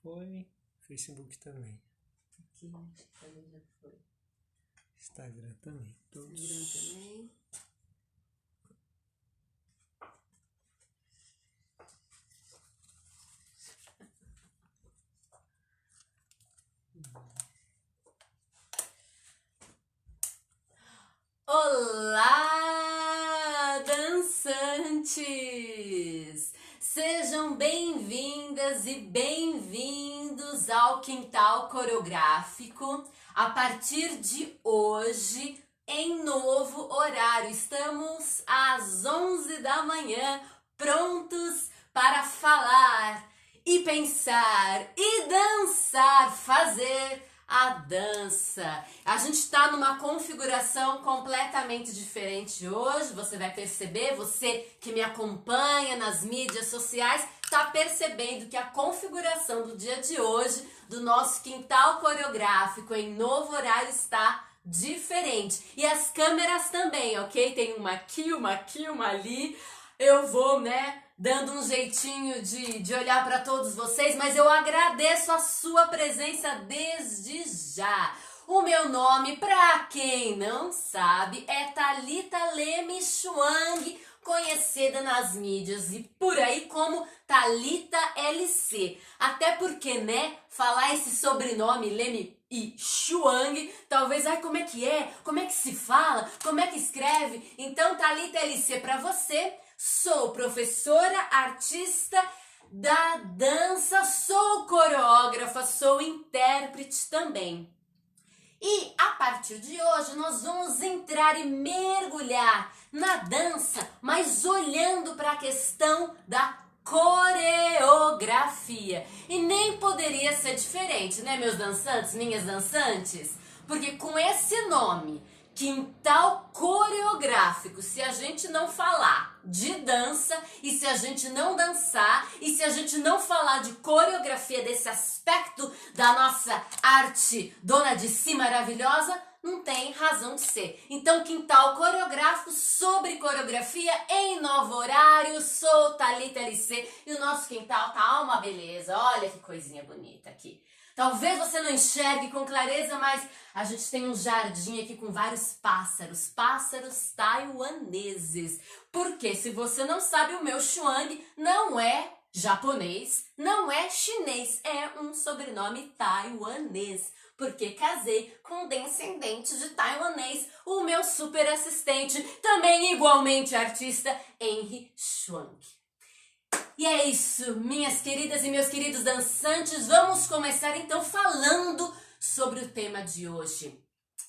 foi. Facebook também. Aqui, acho que também já foi. Instagram também. Todos. Instagram também. Olá, dançantes! Sejam bem-vindas e bem-vindos ao Quintal Coreográfico. A partir de hoje, em novo horário, estamos às 11 da manhã, prontos para falar e pensar e dançar, fazer a dança. A gente está numa configuração completamente diferente hoje, você vai perceber, você que me acompanha nas mídias sociais, está percebendo que a configuração do dia de hoje, do nosso quintal coreográfico em novo horário, está diferente. E as câmeras também, ok? Tem uma aqui, uma ali. Eu vou, dando um jeitinho de olhar para todos vocês, mas eu agradeço a sua presença desde já. O meu nome, para quem não sabe, é Thalita Leme Chuang, conhecida nas mídias e por aí como Thalita LC. Até porque, falar esse sobrenome Leme e Chuang, talvez, como é que é? Como é que se fala? Como é que escreve? Então, Thalita LC para você. Sou professora, artista da dança, sou coreógrafa, sou intérprete também. E a partir de hoje nós vamos entrar e mergulhar na dança, mas olhando para a questão da coreografia. E nem poderia ser diferente, meus dançantes, minhas dançantes? Porque com esse nome, Quintal Coreográfico, se a gente não falar de dança e se a gente não dançar e se a gente não falar de coreografia, desse aspecto da nossa arte dona de si maravilhosa, não tem razão de ser. Então, Quintal Coreográfico sobre coreografia em novo horário, sou Thalita LC e o nosso quintal tá uma beleza, olha que coisinha bonita aqui. Talvez você não enxergue com clareza, mas a gente tem um jardim aqui com vários pássaros taiwaneses. Porque se você não sabe, o meu Chuang não é japonês, não é chinês, é um sobrenome taiwanês. Porque casei com um descendente de taiwanês, o meu super assistente, também igualmente artista, Henry Chuang. E é isso, minhas queridas e meus queridos dançantes, vamos começar então falando sobre o tema de hoje.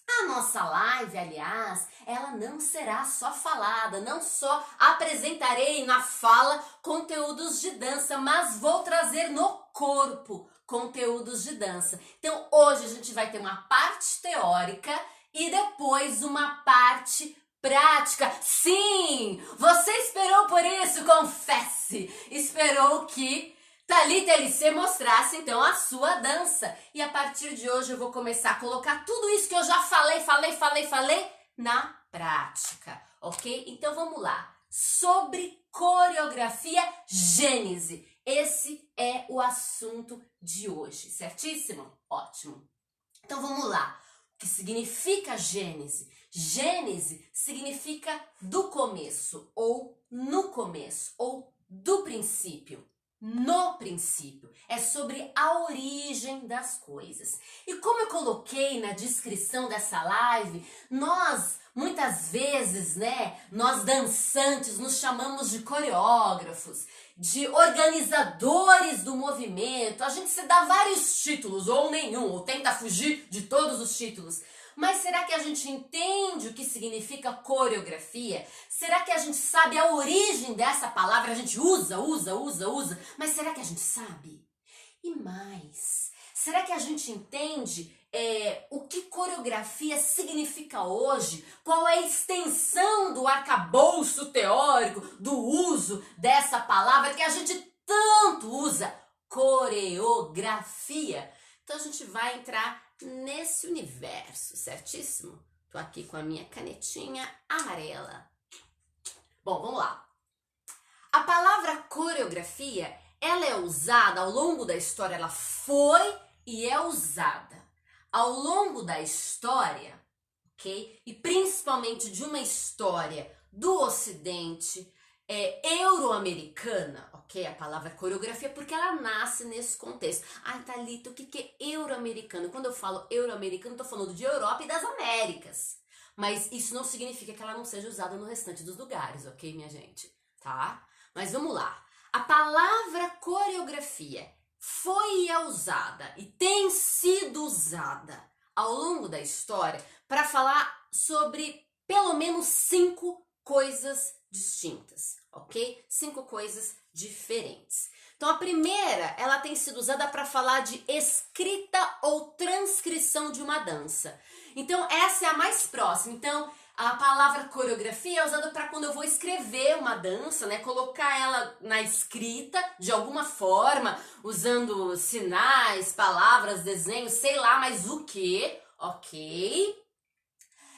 A nossa live, aliás, ela não será só falada, não só apresentarei na fala conteúdos de dança, mas vou trazer no corpo conteúdos de dança. Então hoje a gente vai ter uma parte teórica e depois uma parte prática. Sim, você esperou por isso, confesse. Esperou que Thalita LC mostrasse então a sua dança. E a partir de hoje eu vou começar a colocar tudo isso que eu já falei na prática, ok? Então vamos lá. Sobre coreografia Gênese. Esse é o assunto de hoje, certíssimo? Ótimo. Então vamos lá. O que significa Gênese? Gênese significa do começo, ou no começo, ou do princípio. No princípio. É sobre a origem das coisas. E como eu coloquei na descrição dessa live, nós, muitas vezes, nós dançantes nos chamamos de coreógrafos, de organizadores do movimento. A gente se dá vários títulos, ou nenhum, ou tenta fugir de todos os títulos. Mas será que a gente entende o que significa coreografia? Será que a gente sabe a origem dessa palavra? A gente usa, mas será que a gente sabe? E mais, será que a gente entende o que coreografia significa hoje? Qual é a extensão do arcabouço teórico, do uso dessa palavra que a gente tanto usa? Coreografia. Então a gente vai entrar nesse universo, certíssimo? Tô aqui com a minha canetinha amarela. Bom, vamos lá. A palavra coreografia, ela é usada ao longo da história, ela foi e é usada ao longo da história, ok? E principalmente de uma história do Ocidente, euro-americana, ok? A palavra coreografia, porque ela nasce nesse contexto. Ai, Thalita, o que é euro-americano? Quando eu falo euro-americano, eu tô falando de Europa e das Américas. Mas isso não significa que ela não seja usada no restante dos lugares, ok, minha gente? Tá? Mas vamos lá. A palavra coreografia foi e é usada e tem sido usada ao longo da história para falar sobre pelo menos 5 coisas distintas, ok? 5 coisas diferentes. Então, a primeira, ela tem sido usada para falar de escrita ou transcrição de uma dança. Então, essa é a mais próxima. Então, a palavra coreografia é usada para quando eu vou escrever uma dança, né? Colocar ela na escrita de alguma forma, usando sinais, palavras, desenhos, sei lá, mas o que, ok?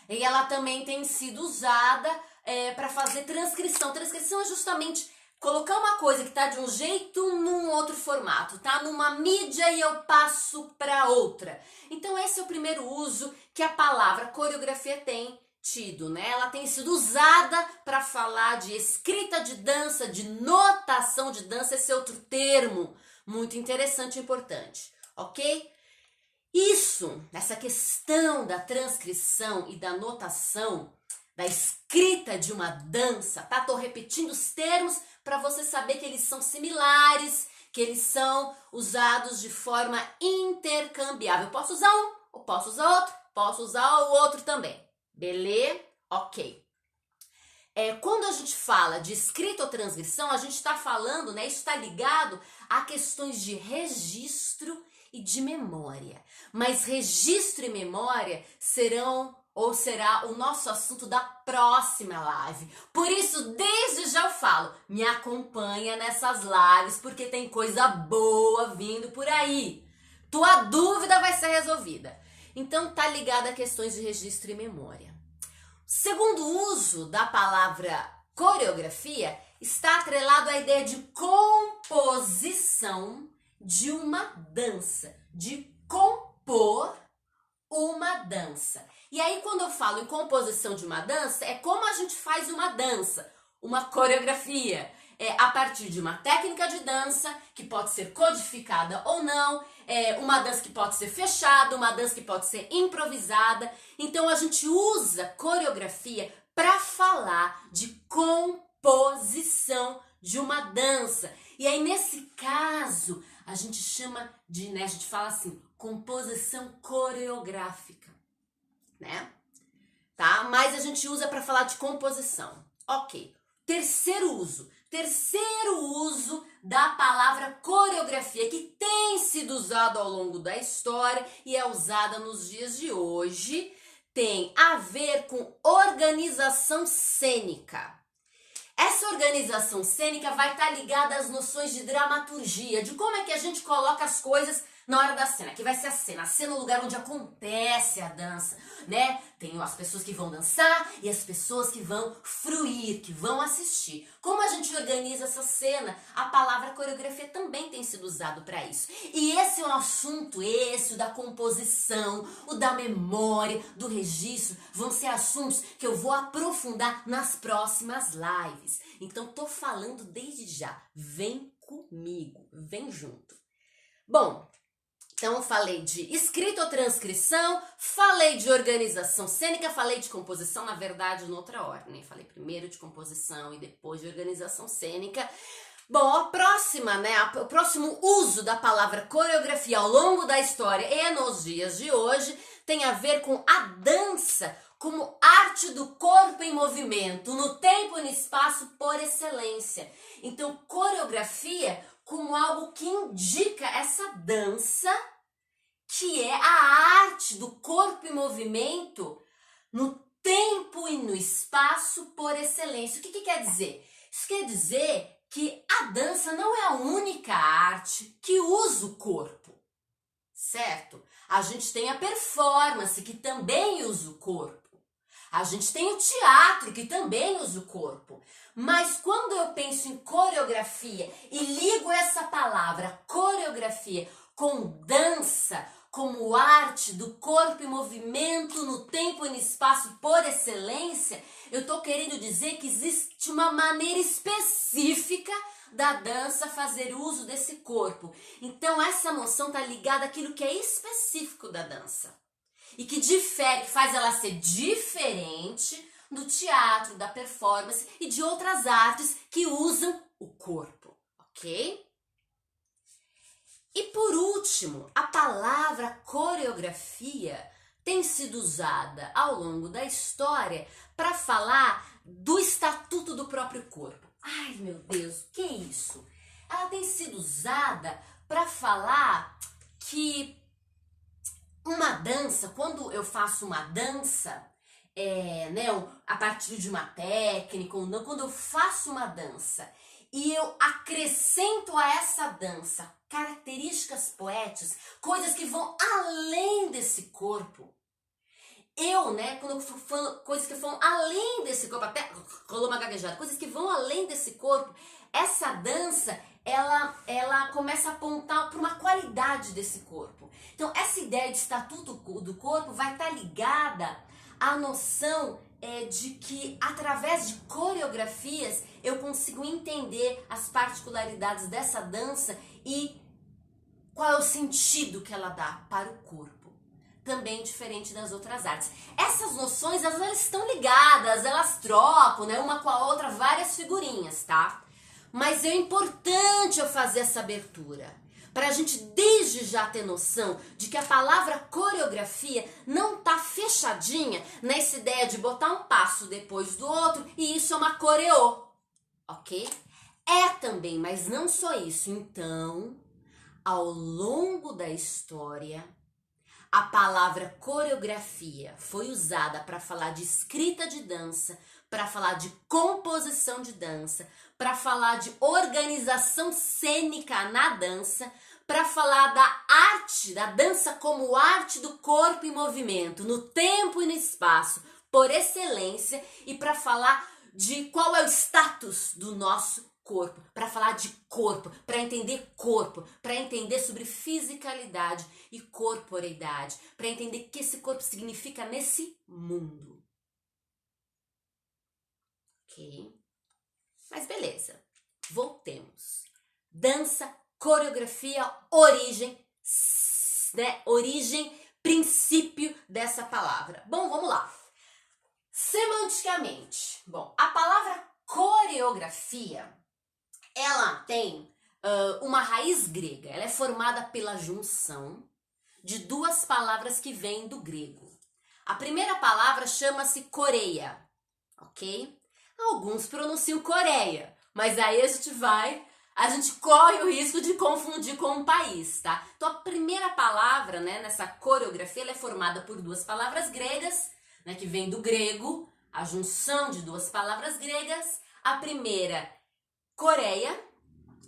E ela também tem sido usada para fazer transcrição. Transcrição é justamente colocar uma coisa que está de um jeito num outro formato, tá? Numa mídia e eu passo para outra. Então esse é o primeiro uso que a palavra coreografia tem tido, né? Ela tem sido usada para falar de escrita de dança, de notação de dança, esse é outro termo muito interessante e importante, ok? Essa questão da transcrição e da notação, da escrita de uma dança, tá? Tô repetindo os termos para você saber que eles são similares, que eles são usados de forma intercambiável. Eu posso usar um, eu posso usar outro, posso usar o outro também. Beleza? Ok. Quando a gente fala de escrita ou transcrição, a gente está falando, né? Isso está ligado a questões de registro e de memória. Mas registro e memória será o nosso assunto da próxima live. Por isso, desde já eu falo, me acompanha nessas lives, porque tem coisa boa vindo por aí. Tua dúvida vai ser resolvida. Então, tá ligado a questões de registro e memória. Segundo uso da palavra coreografia, está atrelado à ideia de composição de uma dança, de compor uma dança. E aí, quando eu falo em composição de uma dança, é como a gente faz uma dança, uma coreografia. A partir de uma técnica de dança que pode ser codificada ou não, uma dança que pode ser fechada, uma dança que pode ser improvisada. Então a gente usa coreografia para falar de composição de uma dança. E aí nesse caso a gente chama de, né, a gente fala assim, composição coreográfica, né? Tá? Mas a gente usa para falar de composição. Ok. Terceiro uso da palavra coreografia, que tem sido usado ao longo da história e é usada nos dias de hoje, tem a ver com organização cênica. Essa organização cênica vai estar ligada às noções de dramaturgia, de como é que a gente coloca as coisas na hora da cena, que vai ser a cena é o lugar onde acontece a dança, né? Tem as pessoas que vão dançar e as pessoas que vão fruir, que vão assistir. Como a gente organiza essa cena? A palavra coreografia também tem sido usado para isso. E esse é um assunto, o da composição, o da memória, do registro, vão ser assuntos que eu vou aprofundar nas próximas lives. Então, tô falando desde já. Vem comigo, vem junto. Bom, então eu falei de escrita ou transcrição, falei de organização cênica, falei de composição, na verdade, noutra ordem. Falei primeiro de composição e depois de organização cênica. Bom, o próximo uso da palavra coreografia ao longo da história e nos dias de hoje tem a ver com a dança como arte do corpo em movimento, no tempo e no espaço por excelência. Então, coreografia como algo que indica essa dança, que é a arte do corpo em movimento no tempo e no espaço por excelência. O que quer dizer? Isso quer dizer que a dança não é a única arte que usa o corpo, certo? A gente tem a performance, que também usa o corpo. A gente tem o teatro, que também usa o corpo. Mas quando eu penso em coreografia e ligo essa palavra coreografia com dança, como arte do corpo em movimento no tempo e no espaço por excelência, eu estou querendo dizer que existe uma maneira específica da dança fazer uso desse corpo. Então essa noção está ligada àquilo que é específico da dança e que difere, que faz ela ser diferente do teatro, da performance e de outras artes que usam o corpo, ok? E por último, a palavra coreografia tem sido usada ao longo da história para falar do estatuto do próprio corpo. Ai, meu Deus, o que é isso? Ela tem sido usada para falar que uma dança, quando eu faço uma dança, a partir de uma técnica ou não, quando eu faço uma dança e eu acrescento a essa dança características poéticas, coisas que vão além desse corpo. Quando eu falo coisas que vão além desse corpo, até rolou uma gaguejada, coisas que vão além desse corpo, essa dança, ela começa a apontar para uma qualidade desse corpo. Então, essa ideia de estatuto do corpo vai estar ligada à noção de que, através de coreografias, eu consigo entender as particularidades dessa dança e qual é o sentido que ela dá para o corpo. Também diferente das outras artes. Essas noções, elas estão ligadas, elas trocam, uma com a outra, várias figurinhas, tá? Mas é importante eu fazer essa abertura, para a gente desde já ter noção de que a palavra coreografia não tá fechadinha nessa ideia de botar um passo depois do outro e isso é uma coreô, ok? É também, mas não só isso. Então, ao longo da história, a palavra coreografia foi usada para falar de escrita de dança, para falar de composição de dança, para falar de organização cênica na dança, para falar da arte, da dança como arte do corpo em movimento, no tempo e no espaço, por excelência, e para falar de qual é o status do nosso corpo, para falar de corpo, para entender sobre fisicalidade e corporeidade, para entender o que esse corpo significa nesse mundo. Ok? Mas beleza, voltemos. Dança, coreografia, origem, origem, princípio dessa palavra. Bom, vamos lá. Semanticamente, a palavra coreografia, ela tem uma raiz grega. Ela é formada pela junção de duas palavras que vêm do grego. A primeira palavra chama-se coreia, ok? Alguns pronunciam Coreia, mas aí a gente corre o risco de confundir com um país, tá? Então a primeira palavra, nessa coreografia, ela é formada por duas palavras gregas, que vem do grego, a junção de duas palavras gregas. A primeira, Coreia,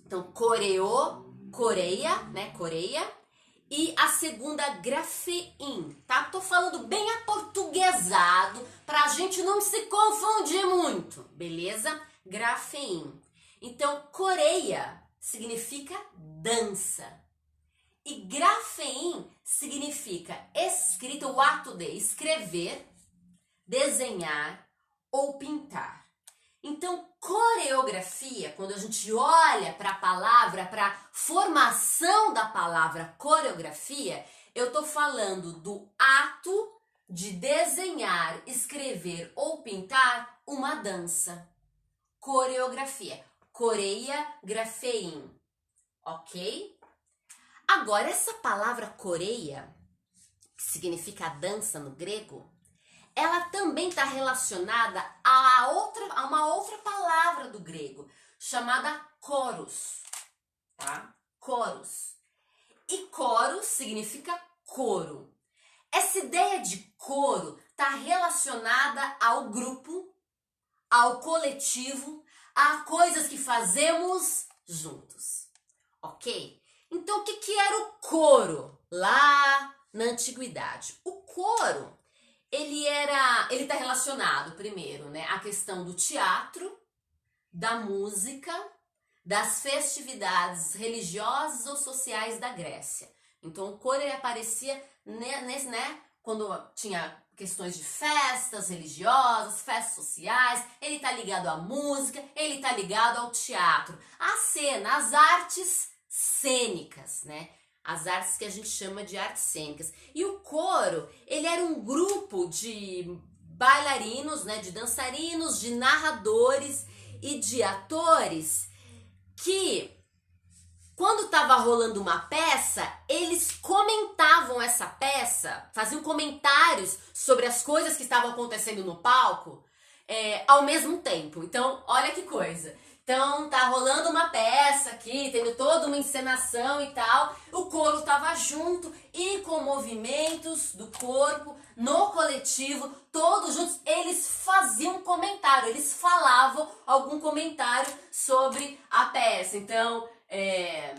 então coreô, Coreia, Coreia. E a segunda, grafein, tá? Tô falando bem aportuguesado pra gente não se confundir muito, beleza? Grafein. Então, Coreia significa dança. E grafein significa escrita, o ato de escrever, desenhar ou pintar. Então, coreografia, quando a gente olha para a palavra, para a formação da palavra coreografia, eu estou falando do ato de desenhar, escrever ou pintar uma dança. Coreografia. Coreia, grafein. Ok? Agora, essa palavra coreia, que significa dança no grego, ela também está relacionada a uma outra palavra do grego, chamada chorus, tá? Chorus. E chorus significa coro. Essa ideia de coro está relacionada ao grupo, ao coletivo, a coisas que fazemos juntos, ok? Então, o que era o coro lá na antiguidade? O coro, ele tá relacionado, primeiro, né, à questão do teatro, da música, das festividades religiosas ou sociais da Grécia. Então, o coro ele aparecia quando tinha questões de festas religiosas, festas sociais, ele tá ligado à música, ele tá ligado ao teatro, à cena, às artes cênicas, né? As artes que a gente chama de artes cênicas. E o coro, ele era um grupo de bailarinos, né, de dançarinos, de narradores e de atores que, quando estava rolando uma peça, eles comentavam essa peça, faziam comentários sobre as coisas que estavam acontecendo no palco ao mesmo tempo. Então, olha que coisa. Então, tá rolando uma peça aqui, tendo toda uma encenação e tal. O coro tava junto e com movimentos do corpo, no coletivo, todos juntos, eles faziam comentário, eles falavam algum comentário sobre a peça. Então, ela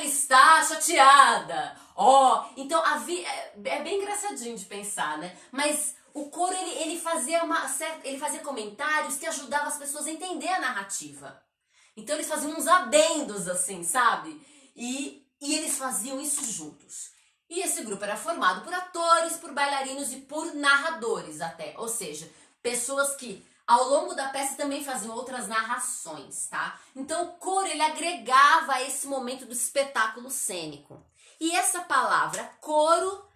está chateada. Então é bem engraçadinho de pensar, né? Mas o coro ele fazia comentários que ajudavam as pessoas a entender a narrativa. Então eles faziam uns adendos assim, sabe? E eles faziam isso juntos. E esse grupo era formado por atores, por bailarinos e por narradores até, ou seja, pessoas que ao longo da peça também faziam outras narrações, tá? Então o coro ele agregava a esse momento do espetáculo cênico. E essa palavra coro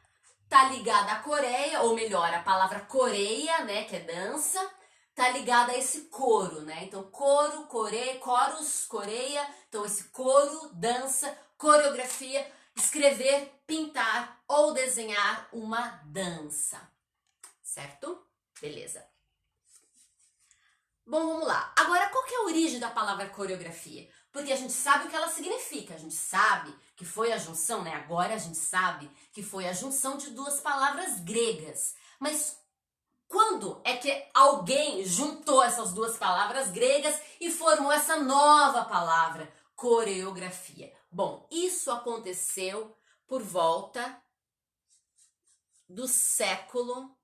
tá ligada à Coreia, ou melhor, a palavra coreia, né, que é dança, tá ligada a esse coro, né? Então coro, coreia, coros, coreia, então esse coro, dança, coreografia, escrever, pintar ou desenhar uma dança, certo? Beleza. Bom, vamos lá. Agora, qual que é a origem da palavra coreografia? Porque a gente sabe o que ela significa, a gente sabe que foi a junção, né? Agora a gente sabe que foi a junção de duas palavras gregas. Mas quando é que alguém juntou essas duas palavras gregas e formou essa nova palavra, coreografia? Bom, isso aconteceu por volta do século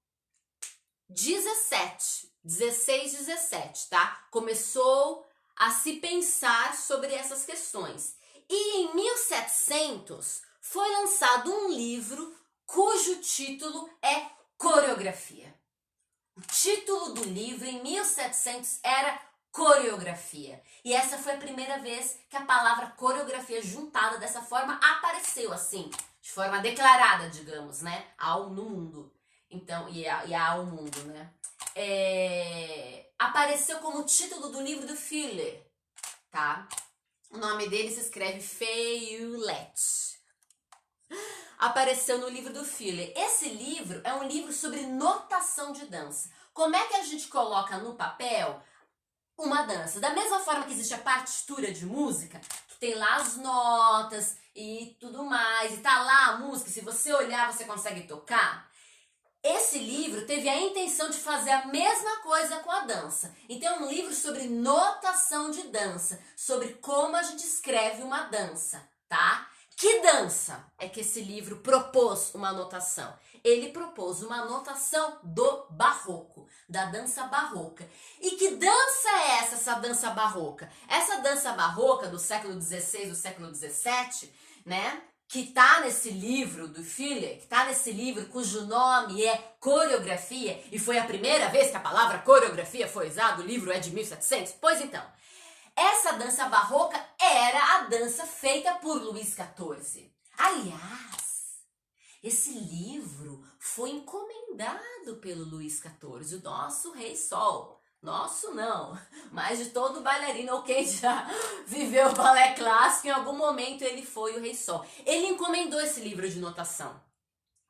16, 17, tá? Começou a se pensar sobre essas questões. E em 1700 foi lançado um livro cujo título é Coreografia. O título do livro em 1700 era Coreografia. E essa foi a primeira vez que a palavra coreografia juntada dessa forma apareceu assim, de forma declarada, digamos, né, no mundo. Então, ao mundo, né? Apareceu como título do livro do Fuller, tá? O nome dele se escreve Feuillet. Apareceu no livro do Fuller. Esse livro é um livro sobre notação de dança. Como é que a gente coloca no papel uma dança? Da mesma forma que existe a partitura de música, que tem lá as notas e tudo mais, e tá lá a música, se você olhar você consegue tocar. Esse livro teve a intenção de fazer a mesma coisa com a dança. Então é um livro sobre notação de dança, sobre como a gente escreve uma dança, tá? Que dança é que esse livro propôs uma notação? Ele propôs uma notação do barroco, da dança barroca. E que dança é essa dança barroca? Essa dança barroca do século XVI, do século XVII, né? Que tá nesse livro do Fuller, que tá nesse livro cujo nome é Coreografia, e foi a primeira vez que a palavra coreografia foi usada, o livro é de 1700. Pois então, essa dança barroca era a dança feita por Luís XIV. Aliás, esse livro foi encomendado pelo Luís XIV, o nosso Rei Sol. Nosso não, mas de todo bailarino ou quem já viveu o balé clássico, em algum momento ele foi o Rei Sol. Ele encomendou esse livro de notação,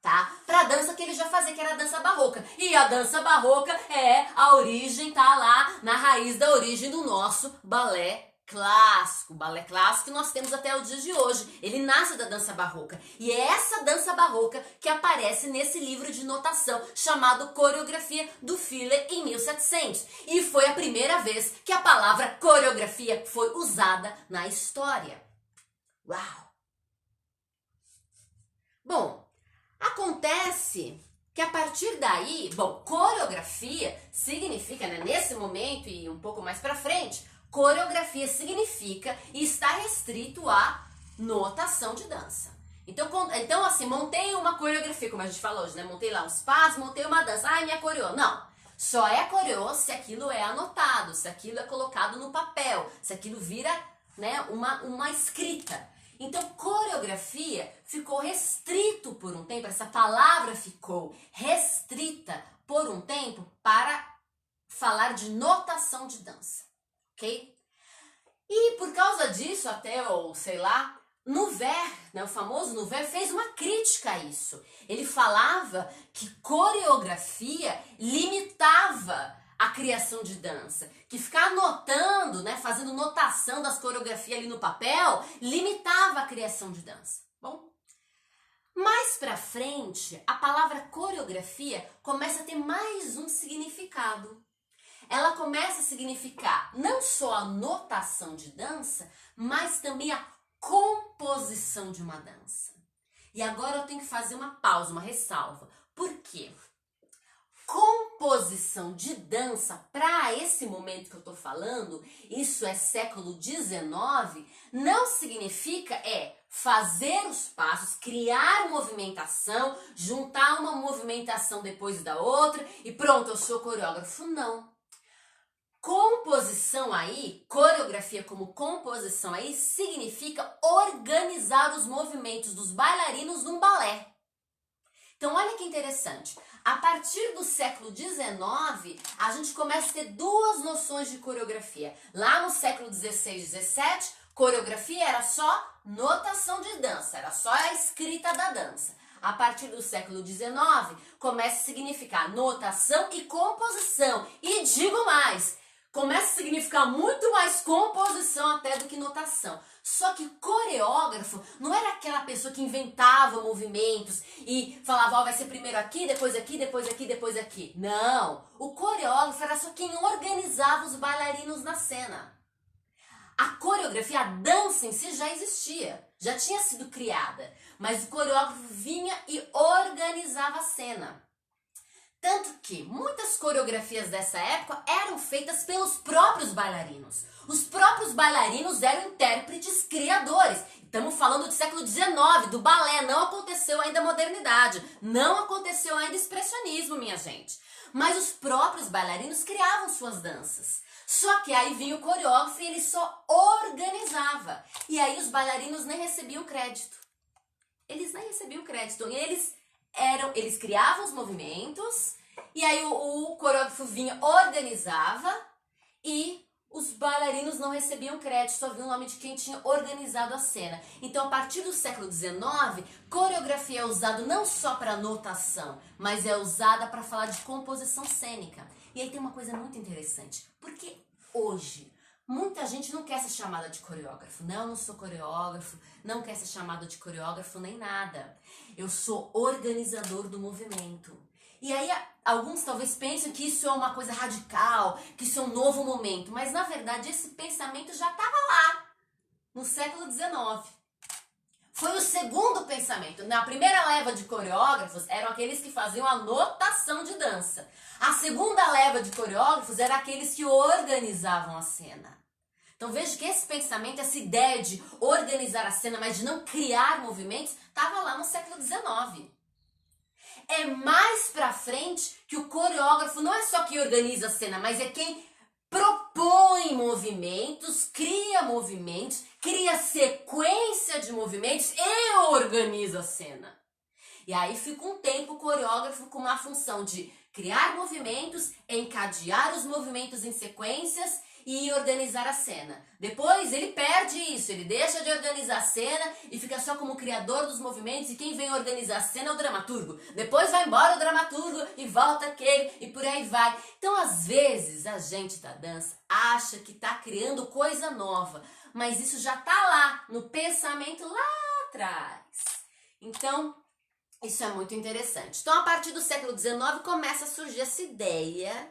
tá? Pra dança que ele já fazia, que era a dança barroca. E a dança barroca é a origem, tá lá na raiz da origem do nosso balé clássico. O balé clássico que nós temos até o dia de hoje. Ele nasce da dança barroca. E é essa dança barroca que aparece nesse livro de notação chamado Coreografia do Fuller em 1700. E foi a primeira vez que a palavra coreografia foi usada na história. Uau! Bom, acontece que a partir daí, bom, coreografia significa, né, nesse momento e um pouco mais pra frente, coreografia significa e está restrito à notação de dança. Então, assim, montei uma coreografia, como a gente falou hoje, né? Montei lá uns passos, montei uma dança. Ai, minha coreô. Não. Só é coreô se aquilo é anotado, se aquilo é colocado no papel, se aquilo vira, né, uma escrita. Então, coreografia ficou restrito por um tempo, essa palavra ficou restrita por um tempo para falar de notação de dança, ok? E por causa disso, até, ou sei lá, Nouvert, né, o famoso Nouvert, fez uma crítica a isso. Ele falava que coreografia limitava a criação de dança, que ficar anotando, né, fazendo notação das coreografias ali no papel, limitava a criação de dança. Bom, mais pra frente, a palavra coreografia começa a ter mais um significado. Ela começa a significar não só a notação de dança, mas também a composição de uma dança. E agora eu tenho que fazer uma pausa, uma ressalva. Por quê? Composição de dança, para esse momento que eu tô falando, isso é século XIX, não significa fazer os passos, criar movimentação, juntar uma movimentação depois da outra e pronto, eu sou coreógrafo. Não. Composição aí, coreografia como composição aí, significa organizar os movimentos dos bailarinos num balé. Então olha que interessante, a partir do século XIX, a gente começa a ter duas noções de coreografia. Lá no século XVI e XVII, coreografia era só notação de dança, era só a escrita da dança. A partir do século XIX, começa a significar notação e composição. E digo mais, começa a significar muito mais composição até do que notação. Só que coreógrafo não era aquela pessoa que inventava movimentos e falava, ó, vai ser primeiro aqui, depois aqui, depois aqui, depois aqui. Não, o coreógrafo era só quem organizava os bailarinos na cena. A coreografia, a dança em si já existia, já tinha sido criada, mas o coreógrafo vinha e organizava a cena. Tanto que muitas coreografias dessa época eram feitas pelos próprios bailarinos. Os próprios bailarinos eram intérpretes criadores. Estamos falando do século XIX, do balé. Não aconteceu ainda a modernidade. Não aconteceu ainda o expressionismo, minha gente. Mas os próprios bailarinos criavam suas danças. Só que aí vinha o coreógrafo e ele só organizava. E aí os bailarinos nem recebiam crédito. Eles nem recebiam crédito. Eles criavam os movimentos e aí o coreógrafo vinha, organizava e os bailarinos não recebiam crédito, só vinha o nome de quem tinha organizado a cena. Então, a partir do século XIX, coreografia é usada não só para notação, mas é usada para falar de composição cênica. E aí tem uma coisa muito interessante, porque hoje muita gente não quer ser chamada de coreógrafo. Não, eu não sou coreógrafo, não quer ser chamada de coreógrafo nem nada. Eu sou organizador do movimento. E aí alguns talvez pensem que isso é uma coisa radical, que isso é um novo momento. Mas na verdade esse pensamento já estava lá, no século XIX. Foi o segundo pensamento. Na primeira leva de coreógrafos eram aqueles que faziam a notação de dança. A segunda leva de coreógrafos eram aqueles que organizavam a cena. Então veja que esse pensamento, essa ideia de organizar a cena, mas de não criar movimentos, estava lá no século XIX. É mais pra frente que o coreógrafo não é só quem organiza a cena, mas é quem propõe movimentos, cria sequência de movimentos e organiza a cena. E aí fica um tempo o coreógrafo com uma função de criar movimentos, encadear os movimentos em sequências e organizar a cena. Depois ele perde isso, ele deixa de organizar a cena e fica só como criador dos movimentos e quem vem organizar a cena é o dramaturgo. Depois vai embora o dramaturgo e volta aquele e por aí vai. Então às vezes a gente da dança acha que está criando coisa nova, mas isso já está lá no pensamento lá atrás. Então isso é muito interessante. Então a partir do século XIX começa a surgir essa ideia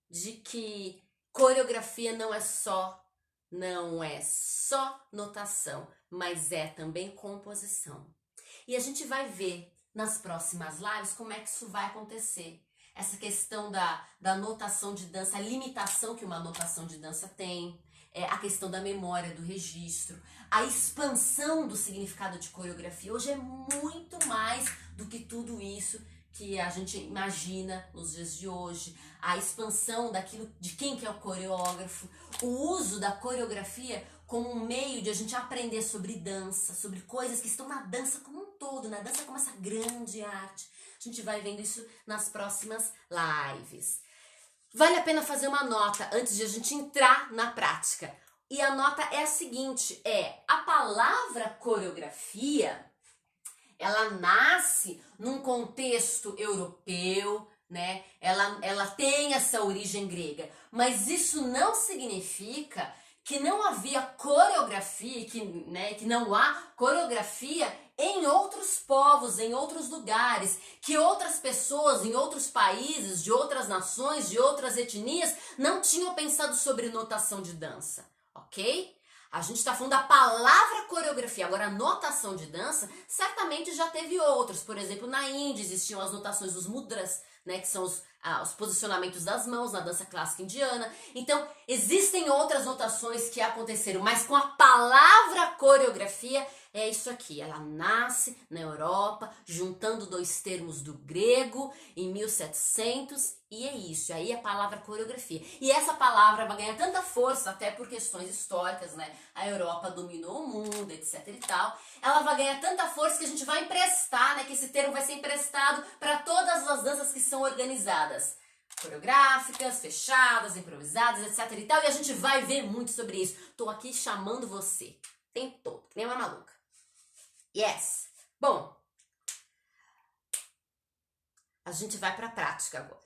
de que coreografia não é só notação, mas é também composição. E a gente vai ver nas próximas lives como é que isso vai acontecer. Essa questão da notação de dança, a limitação que uma notação de dança tem, a questão da memória, do registro, a expansão do significado de coreografia. Hoje é muito mais do que tudo isso que a gente imagina nos dias de hoje, a expansão daquilo de quem que é o coreógrafo, o uso da coreografia como um meio de a gente aprender sobre dança, sobre coisas que estão na dança como um todo, na dança como essa grande arte. A gente vai vendo isso nas próximas lives. Vale a pena fazer uma nota antes de a gente entrar na prática. E a nota é a seguinte, a palavra coreografia, ela nasce num contexto europeu, né? Ela tem essa origem grega, mas isso não significa que não havia coreografia, que não há coreografia em outros povos, em outros lugares, que outras pessoas em outros países, de outras nações, de outras etnias, não tinham pensado sobre notação de dança, ok? A gente está falando da palavra coreografia, agora a notação de dança certamente já teve outros. Por exemplo, na Índia existiam as notações dos mudras, né, que são os posicionamentos das mãos na dança clássica indiana. Então, existem outras notações que aconteceram, mas com a palavra coreografia é isso aqui. Ela nasce na Europa, juntando dois termos do grego em 1700 e é isso. Aí a palavra coreografia. E essa palavra vai ganhar tanta força, até por questões históricas, né? A Europa dominou o mundo, etc e tal. Ela vai ganhar tanta força que a gente vai emprestar, né? Que esse termo vai ser emprestado para todas as danças que são organizadas. Coreográficas, fechadas, improvisadas, etc e tal. E a gente vai ver muito sobre isso. Tô aqui chamando você. Tem todo, que nem uma maluca. Yes! Bom, a gente vai para a prática agora.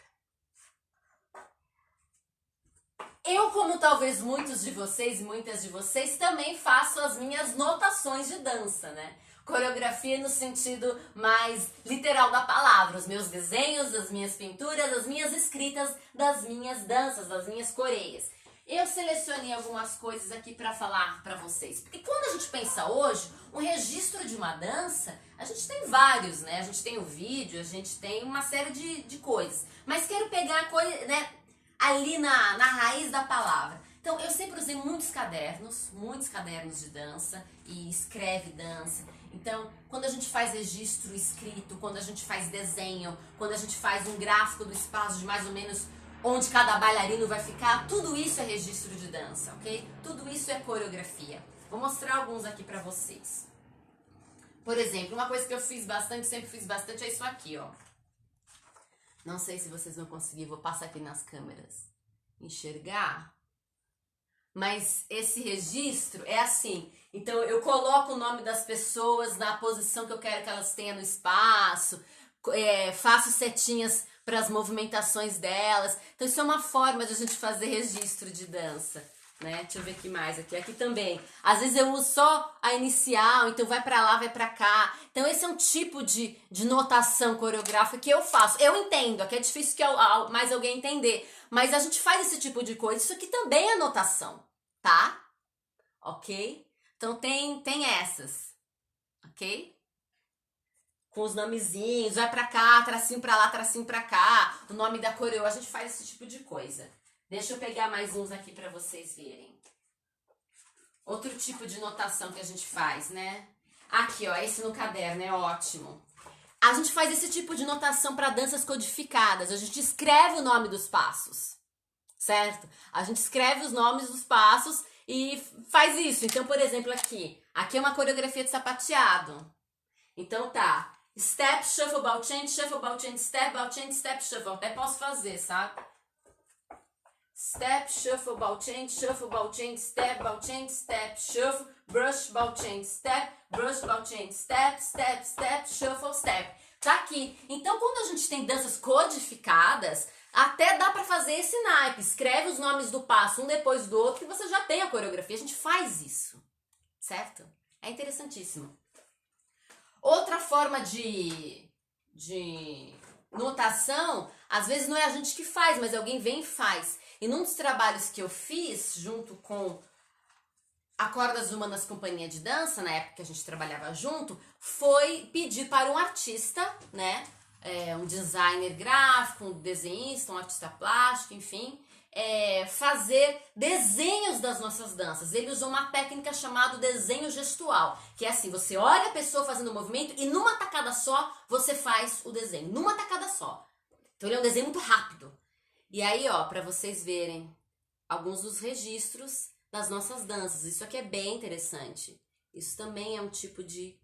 Eu, como talvez muitos de vocês e muitas de vocês, também faço as minhas notações de dança, né? Coreografia no sentido mais literal da palavra, os meus desenhos, as minhas pinturas, as minhas escritas das minhas danças, das minhas coreias. Eu selecionei algumas coisas aqui para falar para vocês, porque quando a gente pensa hoje, um registro de uma dança, a gente tem vários, né? A gente tem o vídeo, a gente tem uma série de coisas, mas quero pegar a coisa, né, ali na raiz da palavra. Então, eu sempre usei muitos cadernos de dança e escreve dança. Então, quando a gente faz registro escrito, quando a gente faz desenho, quando a gente faz um gráfico do espaço de mais ou menos onde cada bailarino vai ficar, tudo isso é registro de dança, ok? Tudo isso é coreografia. Vou mostrar alguns aqui pra vocês. Por exemplo, uma coisa que eu fiz bastante, sempre fiz bastante, é isso aqui, ó. Não sei se vocês vão conseguir, vou passar aqui nas câmeras, enxergar. Mas esse registro é assim. Então, eu coloco o nome das pessoas na posição que eu quero que elas tenham no espaço, faço setinhas para as movimentações delas. Então, isso é uma forma de a gente fazer registro de dança, né? Deixa eu ver aqui mais. Aqui também. Às vezes eu uso só a inicial, então vai para lá, vai para cá. Então, esse é um tipo de notação coreográfica que eu faço. Eu entendo, aqui é difícil que mais alguém entender, mas a gente faz esse tipo de coisa. Isso aqui também é notação, tá? Ok? Então, tem essas, ok? Com os nomezinhos, vai pra cá, tracinho pra lá, tracinho pra cá, o nome da coreo, a gente faz esse tipo de coisa. Deixa eu pegar mais uns aqui pra vocês verem. Outro tipo de notação que a gente faz, né? Aqui, ó, esse no caderno, é ótimo. A gente faz esse tipo de notação para danças codificadas, a gente escreve o nome dos passos, certo? A gente escreve os nomes dos passos e faz isso. Então, por exemplo, aqui é uma coreografia de sapateado. Então tá, step, shuffle, ball change, step, ball change, step, shuffle. Até posso fazer, sabe? Step, shuffle, ball change, step, ball change, step, shuffle, brush, ball change, step, brush, ball change, step, step, step, shuffle, step. Tá aqui. Então, quando a gente tem danças codificadas, até dá pra fazer esse naipe. Escreve os nomes do passo um depois do outro, que você já tem a coreografia. A gente faz isso, certo? É interessantíssimo. Outra forma de notação, às vezes não é a gente que faz, mas alguém vem e faz. E num dos trabalhos que eu fiz, junto com a Cordas Humanas Companhia de Dança, na época que a gente trabalhava junto, foi pedir para um artista, né, um designer gráfico, um desenhista, um artista plástico, enfim, fazer desenhos das nossas danças. Ele usou uma técnica chamada desenho gestual, que é assim, você olha a pessoa fazendo o movimento e numa tacada só você faz o desenho, numa tacada só. Então ele é um desenho muito rápido. E aí, ó, para vocês verem alguns dos registros das nossas danças. Isso aqui é bem interessante. Isso também é um tipo de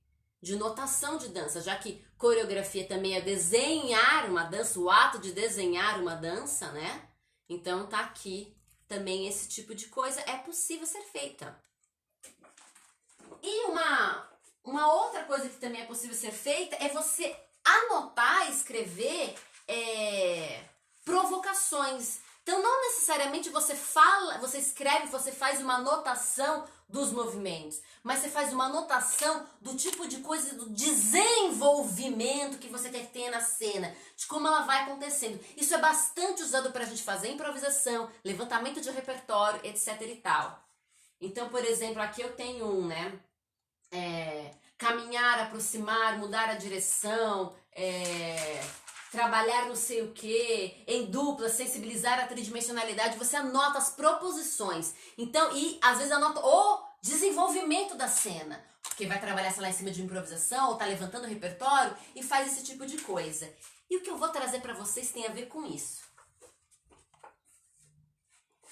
notação de dança, já que coreografia também é desenhar uma dança, o ato de desenhar uma dança, né? Então tá aqui também esse tipo de coisa é possível ser feita. E uma outra coisa que também é possível ser feita é você anotar, escrever provocações. Então não necessariamente você fala, você escreve, você faz uma anotação dos movimentos, mas você faz uma anotação do tipo de coisa, do desenvolvimento que você quer que tenha na cena, de como ela vai acontecendo. Isso é bastante usado para a gente fazer improvisação, levantamento de repertório, etc e tal. Então, por exemplo, aqui eu tenho um, né? Caminhar, aproximar, mudar a direção, trabalhar não sei o que, em dupla, sensibilizar a tridimensionalidade, você anota as proposições. Então, e às vezes anota o desenvolvimento da cena, porque vai trabalhar, sei lá, em cima de improvisação, ou tá levantando o repertório e faz esse tipo de coisa. E o que eu vou trazer para vocês tem a ver com isso.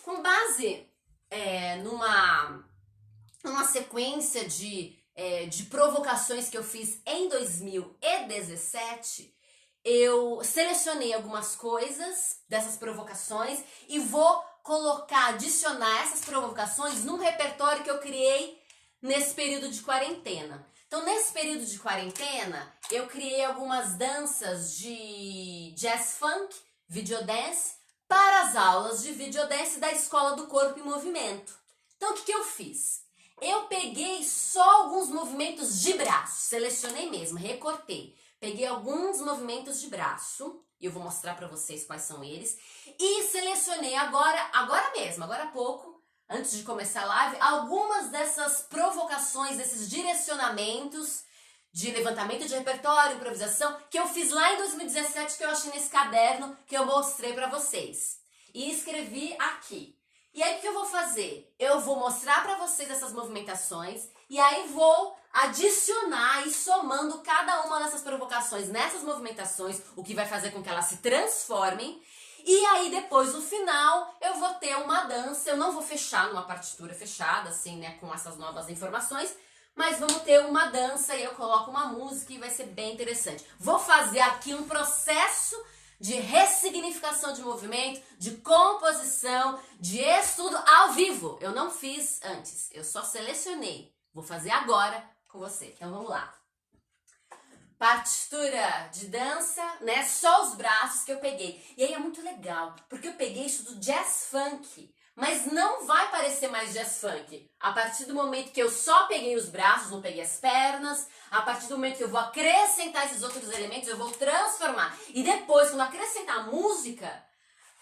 Com base numa sequência de provocações que eu fiz em 2017, eu selecionei algumas coisas dessas provocações e vou adicionar essas provocações num repertório que eu criei nesse período de quarentena. Então, nesse período de quarentena, eu criei algumas danças de jazz funk, videodance, para as aulas de videodance da Escola do Corpo em Movimento. Então, o que eu fiz? Eu peguei só alguns movimentos de braço, selecionei mesmo, recortei. Peguei alguns movimentos de braço, e eu vou mostrar para vocês quais são eles, e selecionei agora há pouco, antes de começar a live, algumas dessas provocações, desses direcionamentos de levantamento de repertório, improvisação, que eu fiz lá em 2017, que eu achei nesse caderno que eu mostrei para vocês. E escrevi aqui. E aí o que eu vou fazer? Eu vou mostrar para vocês essas movimentações, e aí vou adicionar e somando cada uma dessas provocações nessas movimentações, o que vai fazer com que elas se transformem. E aí depois, no final, eu vou ter uma dança. Eu não vou fechar numa partitura fechada, assim, né, com essas novas informações, mas vamos ter uma dança e eu coloco uma música e vai ser bem interessante. Vou fazer aqui um processo de ressignificação de movimento, de composição, de estudo ao vivo. Eu não fiz antes, eu só selecionei. Vou fazer agora com você. Então vamos lá. Partitura de dança, né? Só os braços que eu peguei. E aí é muito legal, porque eu peguei isso do jazz funk, mas não vai parecer mais jazz funk. A partir do momento que eu só peguei os braços, não peguei as pernas, a partir do momento que eu vou acrescentar esses outros elementos, eu vou transformar. E depois, quando acrescentar a música,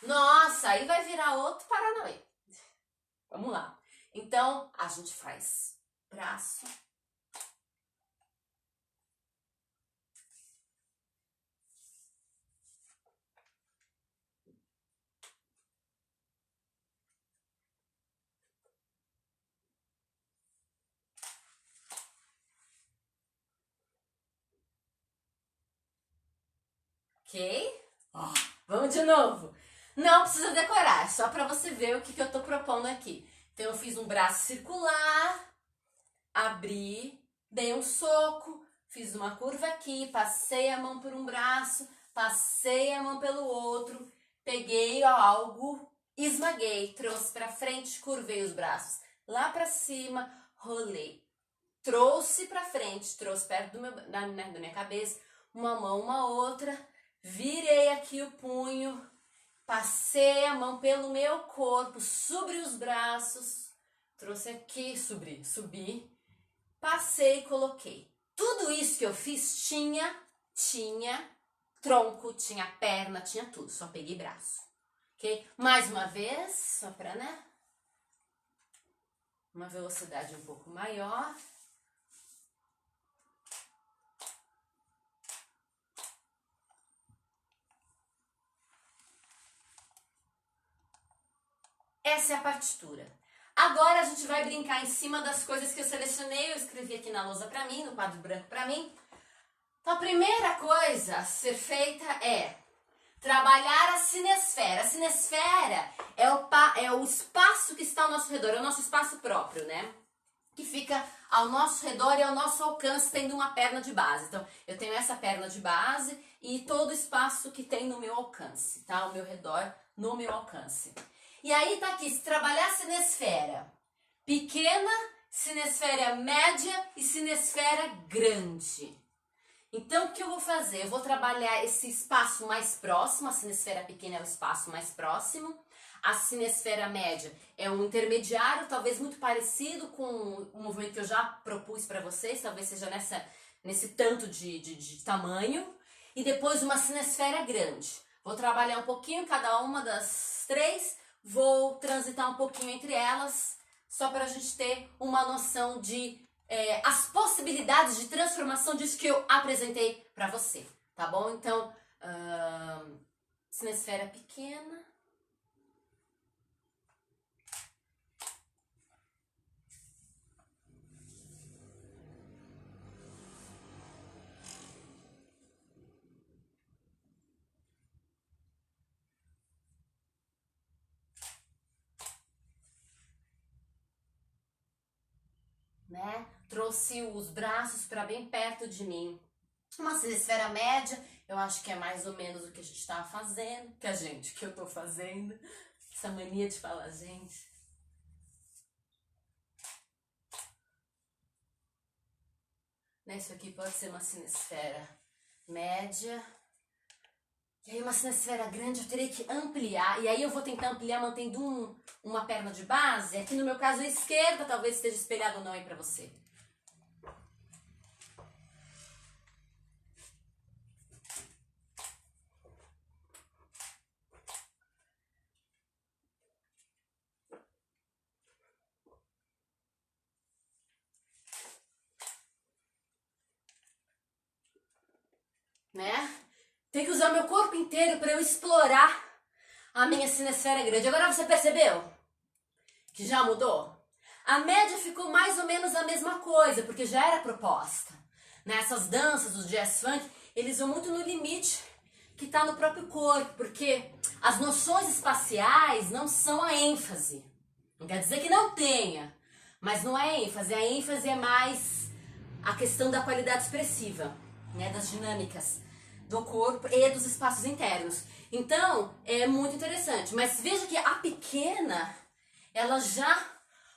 nossa, aí vai virar outro Paranauê. Vamos lá. Então, a gente faz braço. Ok? Ó, vamos de novo. Não precisa decorar, é só para você ver o que eu tô propondo aqui. Então, eu fiz um braço circular, abri, dei um soco, fiz uma curva aqui, passei a mão por um braço, passei a mão pelo outro, peguei algo, esmaguei, trouxe para frente, curvei os braços lá para cima, rolei, trouxe para frente, trouxe perto da minha cabeça, uma mão, uma outra, virei aqui o punho, passei a mão pelo meu corpo, subi os braços, trouxe aqui, subi, passei e coloquei. Tudo isso que eu fiz tinha tronco, tinha perna, tinha tudo. Só peguei braço. Ok? Mais uma vez, só pra, né? uma velocidade um pouco maior. Essa é a partitura. Agora a gente vai brincar em cima das coisas que eu selecionei, eu escrevi aqui na lousa pra mim, no quadro branco pra mim. Então a primeira coisa a ser feita é trabalhar a sinesfera. A sinesfera é o espaço que está ao nosso redor, é o nosso espaço próprio, né? Que fica ao nosso redor e ao nosso alcance, tendo uma perna de base. Então, eu tenho essa perna de base e todo o espaço que tem no meu alcance, tá? Ao meu redor, no meu alcance. E aí tá aqui, se trabalhar a sinesfera pequena, sinesfera média e sinesfera grande. Então, o que eu vou fazer? Eu vou trabalhar esse espaço mais próximo, a sinesfera pequena é o espaço mais próximo, a sinesfera média é um intermediário, talvez muito parecido com o movimento que eu já propus para vocês, talvez seja nesse tanto de tamanho, e depois uma sinesfera grande. Vou trabalhar um pouquinho cada uma das três, vou transitar um pouquinho entre elas, só para a gente ter uma noção de as possibilidades de transformação disso que eu apresentei para você, tá bom? Então, sinesfera pequena. Né? Trouxe os braços para bem perto de mim. Uma sinesfera média, eu acho que é mais ou menos o que a gente estava fazendo, que eu tô fazendo. Essa mania de falar gente. Né? Isso aqui pode ser uma sinesfera média. E aí uma sinesfera grande eu terei que ampliar. E aí eu vou tentar ampliar mantendo uma perna de base. Aqui no meu caso a esquerda, talvez esteja espelhado ou não aí pra você. Né? Tem que usar meu corpo inteiro para eu explorar a minha sinesfera grande. Agora você percebeu que já mudou? A média ficou mais ou menos a mesma coisa, porque já era proposta. Nessas danças, os jazz funk, eles vão muito no limite que está no próprio corpo, porque as noções espaciais não são a ênfase. Não quer dizer que não tenha, mas não é ênfase. A ênfase é mais a questão da qualidade expressiva, né, das dinâmicas do corpo e dos espaços internos. Então, é muito interessante. Mas veja que a pequena, ela já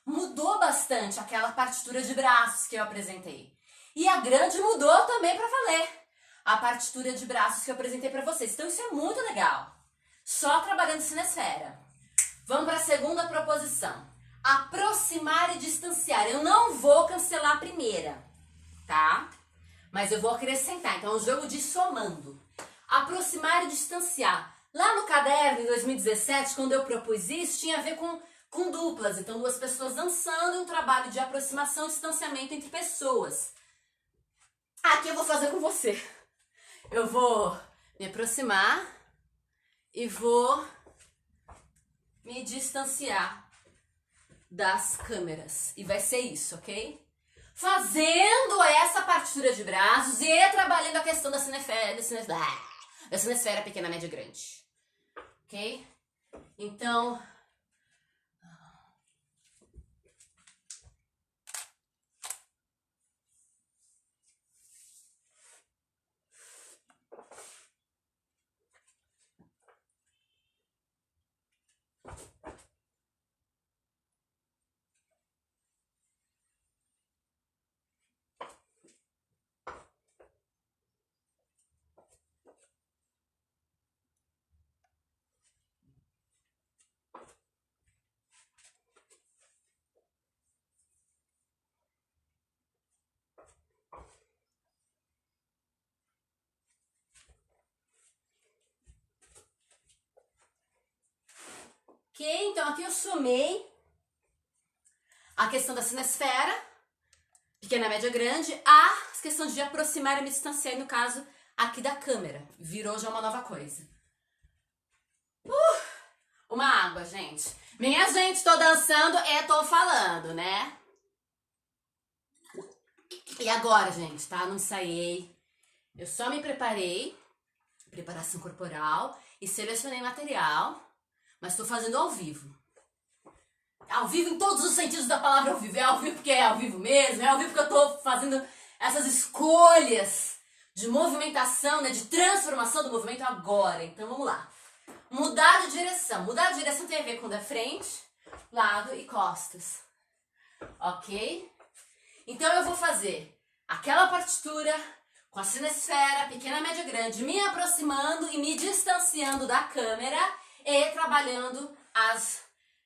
mudou bastante aquela partitura de braços que eu apresentei. E a grande mudou também para valer a partitura de braços que eu apresentei para vocês. Então, isso é muito legal. Só trabalhando sinesfera. Vamos para a segunda proposição. Aproximar e distanciar. Eu não vou cancelar a primeira, tá? Mas eu vou acrescentar. Então, é um jogo de somando. Aproximar e distanciar. Lá no caderno, em 2017, quando eu propus isso, tinha a ver com duplas. Então, duas pessoas dançando, um trabalho de aproximação e distanciamento entre pessoas. Aqui eu vou fazer com você. Eu vou me aproximar e vou me distanciar das câmeras. E vai ser isso, ok? Fazendo essa partitura de braços e trabalhando a questão da sinesfera pequena, média e grande. Ok? Então, ok? Então aqui eu somei a questão da sinesfera, pequena, média, grande, a questão de aproximar e me distanciar, no caso aqui da câmera. Virou já uma nova coisa. Uma água, gente. Minha gente, tô dançando e tô falando, né? E agora, gente, tá? Não ensaiei. Eu só me preparei, preparação corporal, e selecionei material, mas tô fazendo ao vivo. Ao vivo em todos os sentidos da palavra ao vivo. É ao vivo porque é ao vivo mesmo, é ao vivo porque eu tô fazendo essas escolhas de movimentação, né, de transformação do movimento agora. Então vamos lá. Mudar de direção. Mudar de direção tem a ver com da frente, lado e costas. Ok? Então eu vou fazer aquela partitura com a sinesfera, pequena, média, grande, me aproximando e me distanciando da câmera e trabalhando as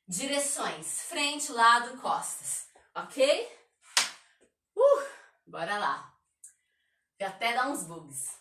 direções, frente, lado e costas, ok? Bora lá. Vou até dar uns bugs.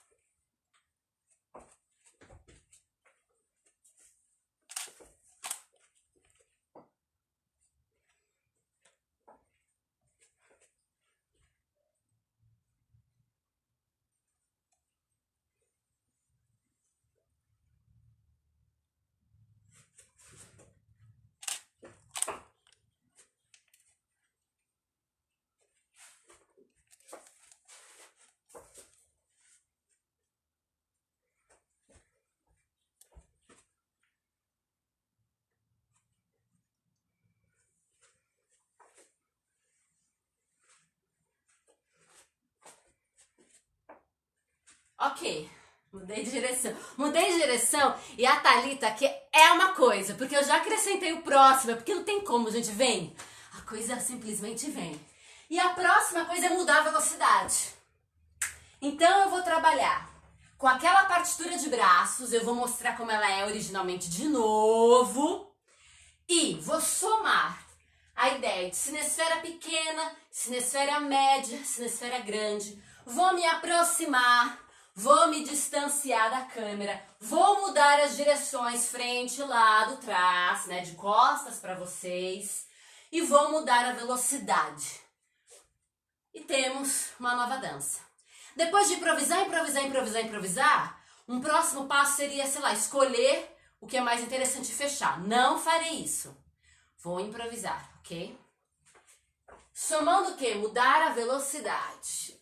Ok, mudei de direção. Mudei de direção e a Thalita aqui é uma coisa, porque eu já acrescentei o próximo, porque não tem como, gente, vem. A coisa simplesmente vem. E a próxima coisa é mudar a velocidade. Então eu vou trabalhar com aquela partitura de braços, eu vou mostrar como ela é originalmente de novo. E vou somar a ideia de sinesfera pequena, sinesfera média, sinesfera grande. Vou me aproximar, vou me distanciar da câmera, vou mudar as direções, frente, lado, trás, né, de costas para vocês. E vou mudar a velocidade. E temos uma nova dança. Depois de improvisar, improvisar, improvisar, improvisar, um próximo passo seria, sei lá, escolher o que é mais interessante e fechar. Não farei isso. Vou improvisar, ok? Somando o quê? Mudar a velocidade.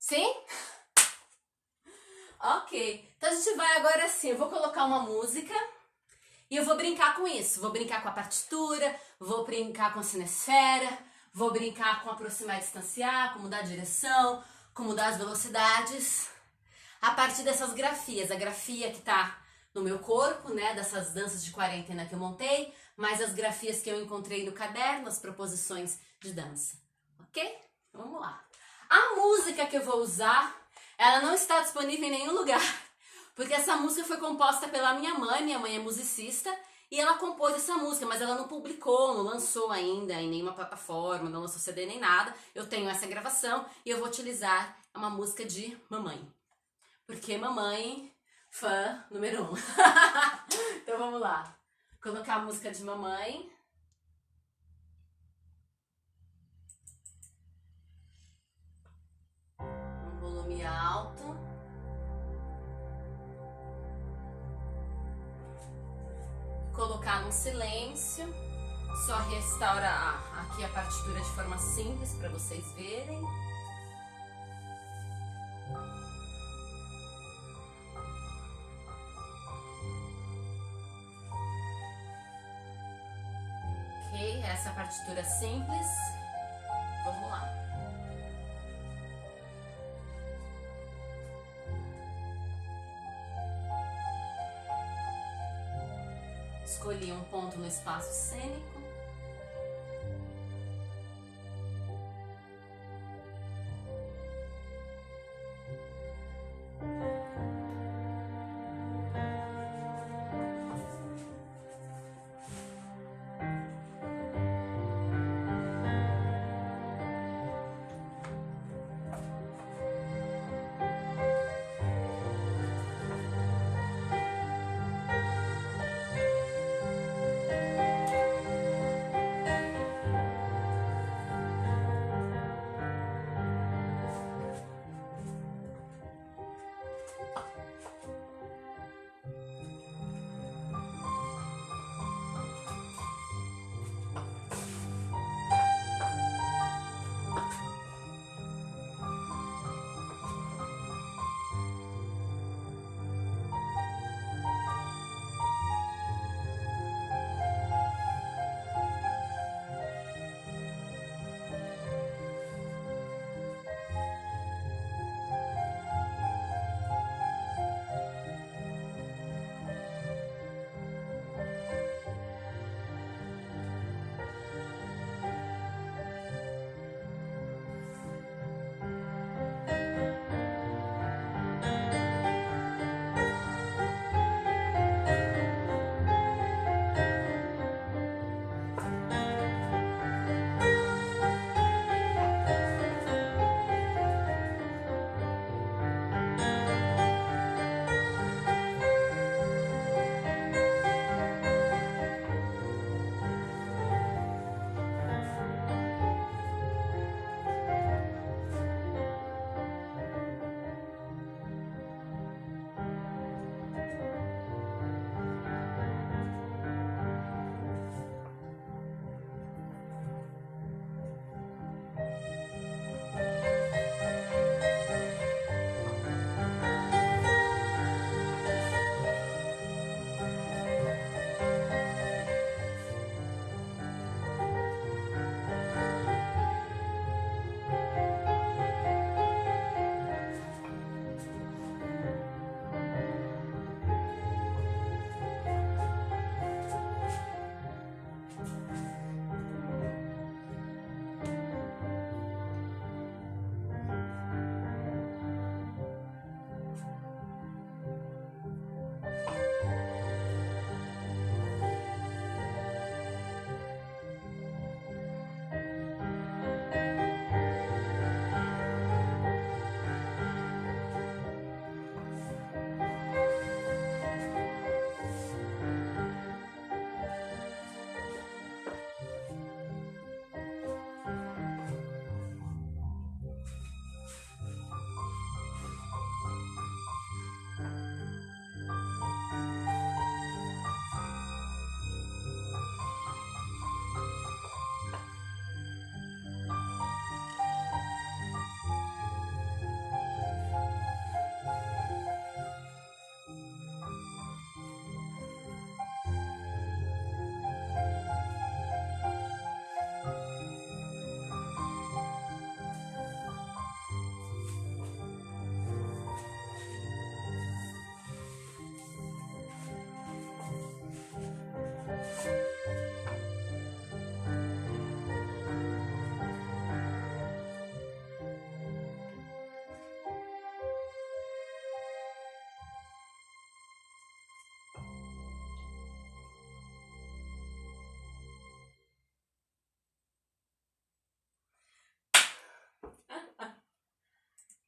Sim? Ok. Então a gente vai agora assim, eu vou colocar uma música e eu vou brincar com isso. Vou brincar com a partitura, vou brincar com a sinesfera, vou brincar com aproximar e distanciar, com mudar a direção, com mudar as velocidades. A partir dessas grafias, a grafia que tá no meu corpo, né, dessas danças de quarentena que eu montei, mais as grafias que eu encontrei no caderno, as proposições de dança. Ok? Vamos lá. A música que eu vou usar, ela não está disponível em nenhum lugar, porque essa música foi composta pela minha mãe é musicista, e ela compôs essa música, mas ela não publicou, não lançou ainda em nenhuma plataforma, não lançou CD nem nada. Eu tenho essa gravação e eu vou utilizar uma música de mamãe, porque mamãe, fã número 1. Então vamos lá, colocar a música de mamãe. Volume alto. Colocar no silêncio. Só restaurar aqui a partitura de forma simples para vocês verem. Ok, essa partitura simples. Vamos lá. Escolhi um ponto no espaço cênico.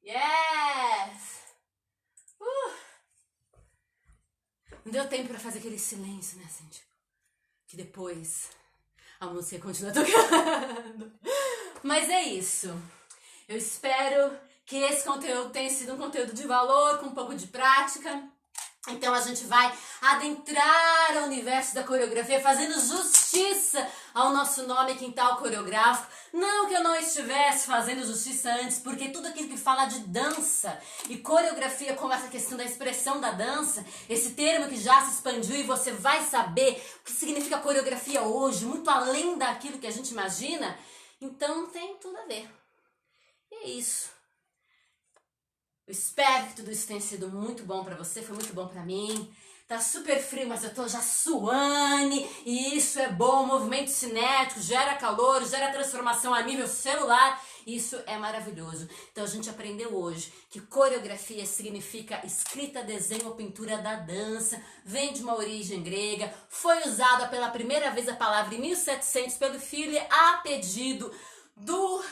Yes! Não deu tempo pra fazer aquele silêncio, né, assim, tipo, que depois a música continua tocando. Mas é isso. Eu espero que esse conteúdo tenha sido um conteúdo de valor, com um pouco de prática. Então a gente vai adentrar ao universo da coreografia, fazendo justiça ao nosso nome Quintal Coreográfico. Não que eu não estivesse fazendo justiça antes, porque tudo aquilo que fala de dança e coreografia, como essa questão da expressão da dança, esse termo que já se expandiu e você vai saber o que significa coreografia hoje, muito além daquilo que a gente imagina, então tem tudo a ver. E é isso. Eu espero que tudo isso tenha sido muito bom pra você, foi muito bom pra mim. Tá super frio, mas eu tô já suando, e isso é bom. Movimento cinético, gera calor, gera transformação a nível celular. Isso é maravilhoso. Então a gente aprendeu hoje que coreografia significa escrita, desenho ou pintura da dança. Vem de uma origem grega, foi usada pela primeira vez a palavra em 1700 pelo Fille a pedido do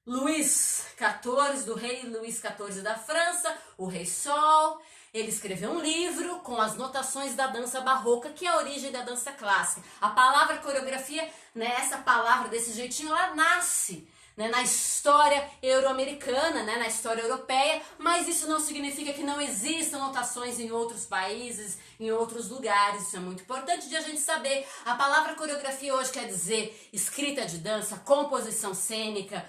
Luís XIV, do rei Luís XIV da França, o Rei Sol. Ele escreveu um livro com as notações da dança barroca, que é a origem da dança clássica. A palavra coreografia, né, essa palavra desse jeitinho, ela nasce, né, na história euro-americana, né, na história europeia, mas isso não significa que não existam notações em outros países, em outros lugares. Isso é muito importante de a gente saber. A palavra coreografia hoje quer dizer escrita de dança, composição cênica,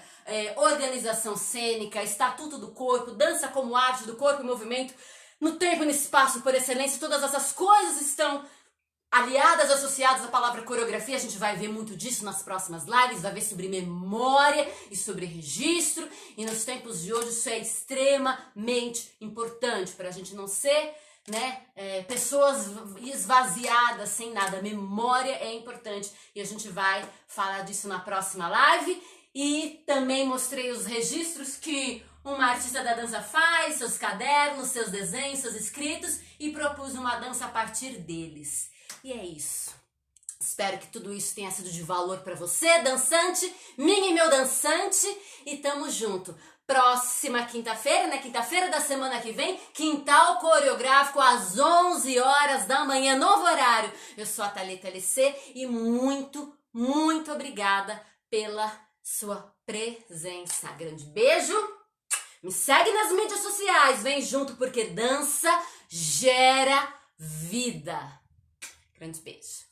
organização cênica, estatuto do corpo, dança como arte do corpo e movimento, no tempo e no espaço por excelência. Todas essas coisas estão aliadas, associadas à palavra coreografia. A gente vai ver muito disso nas próximas lives, vai ver sobre memória e sobre registro, e nos tempos de hoje isso é extremamente importante para a gente não ser, né, pessoas esvaziadas sem nada. Memória é importante e a gente vai falar disso na próxima live. E também mostrei os registros que uma artista da dança faz, seus cadernos, seus desenhos, seus escritos, e propus uma dança a partir deles. E é isso. Espero que tudo isso tenha sido de valor para você, dançante, minha e meu dançante, e tamo junto. Próxima quinta-feira, né? Quinta-feira da semana que vem, Quintal Coreográfico às 11 horas da manhã, novo horário. Eu sou a Thalita LC e muito, muito obrigada pela sua presença. Grande beijo. Me segue nas mídias sociais. Vem junto porque dança gera vida. Grande beijo.